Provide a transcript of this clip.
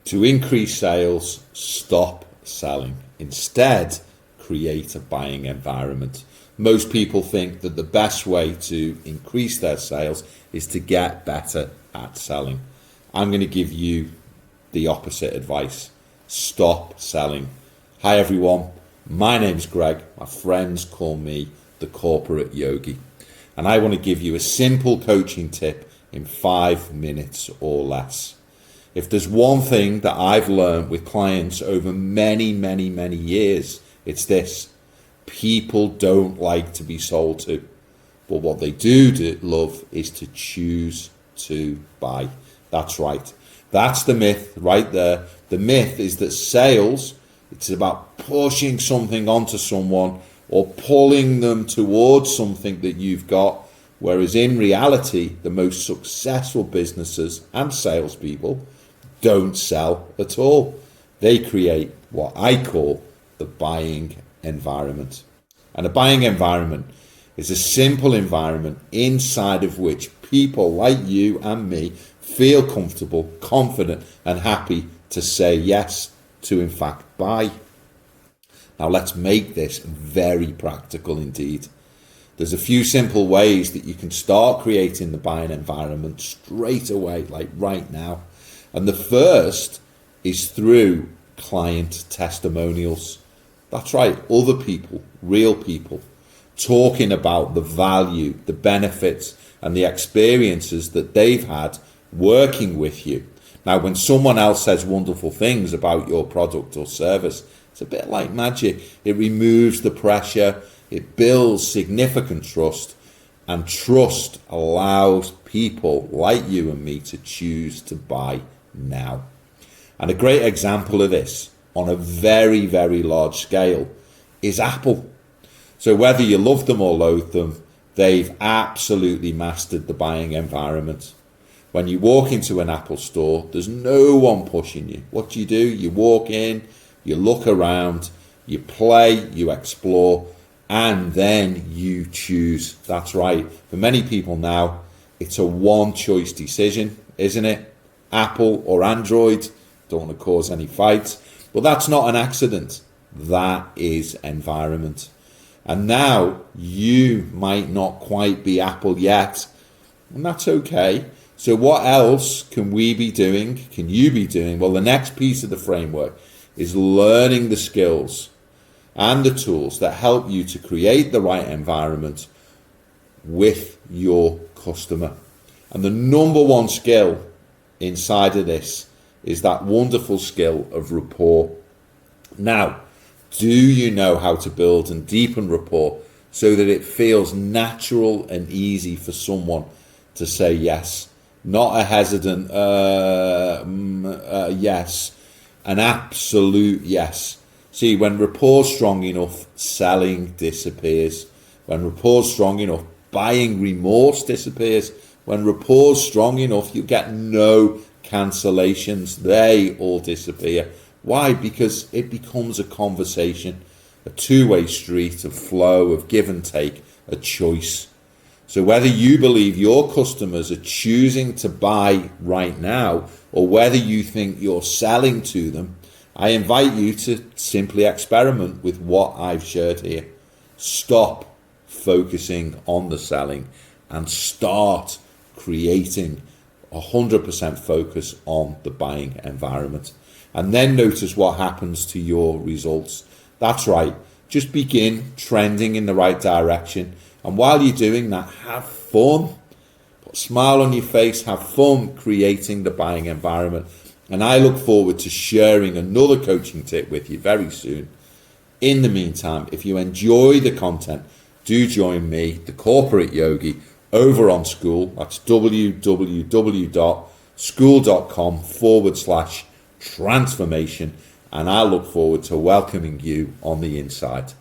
To increase sales, stop selling. Instead, create a buying environment. Most people think that the best way to increase their sales is to get better at selling. I'm going to give you the opposite advice. Stop selling. Hi everyone, my name's Greg. My friends call me the Corporate Yogi. And I want to give you a simple coaching tip in 5 minutes or less. If there's one thing that I've learned with clients over many years, it's this. People don't like to be sold to, but what they do love is to choose to buy. That's right. That's the myth right there. The myth is that sales, it's about pushing something onto someone or pulling them towards something that you've got, whereas in reality, the most successful businesses and salespeople don't sell at all. They create what I call the buying environment. And a buying environment is a simple environment inside of which people like you and me feel comfortable, confident, and happy to say yes to, in fact, buy. Now let's make this very practical indeed. There's a few simple ways that you can start creating the buying environment straight away, like right now. And the first is through client testimonials. That's right, other people, real people, talking about the value, the benefits, and the experiences that they've had working with you. Now, when someone else says wonderful things about your product or service, it's a bit like magic. It removes the pressure, it builds significant trust, and trust allows people like you and me to choose to buy now. And a great example of this on a very large scale is Apple. So whether you love them or loathe them, they've absolutely mastered the buying environment. When you walk into an Apple store, there's no one pushing you. What do? You walk in, you look around, you play, you explore, and then you choose. That's right. For many people now, it's a one-choice decision, isn't it? Apple or Android. Don't want to cause any fights, but that's not an accident. That is environment. And now you might not quite be Apple yet, and that's okay. So what else can we be doing? Can you be doing? Well, the next piece of the framework is learning the skills and the tools that help you to create the right environment with your customer. And the number one skill inside of this is that wonderful skill of rapport. Now, do you know how to build and deepen rapport so that it feels natural and easy for someone to say yes? Not a hesitant yes, an absolute yes. See, when rapport's strong enough, selling disappears. When rapport's strong enough, buying remorse disappears. When rapport's strong enough, you get no cancellations. They all disappear. Why? Because it becomes a conversation, a two-way street of flow, of give and take, a choice. So whether you believe your customers are choosing to buy right now or whether you think you're selling to them, I invite you to simply experiment with what I've shared here. Stop focusing on the selling and start creating 100% focus on the buying environment. And then notice what happens to your results. That's right. Just begin trending in the right direction. And while you're doing that, have fun. Put a smile on your face, have fun creating the buying environment. And I look forward to sharing another coaching tip with you very soon. In the meantime, if you enjoy the content, do join me, the Corporate Yogi, over on School. That's www.school.com/transformation. And I look forward to welcoming you on the inside.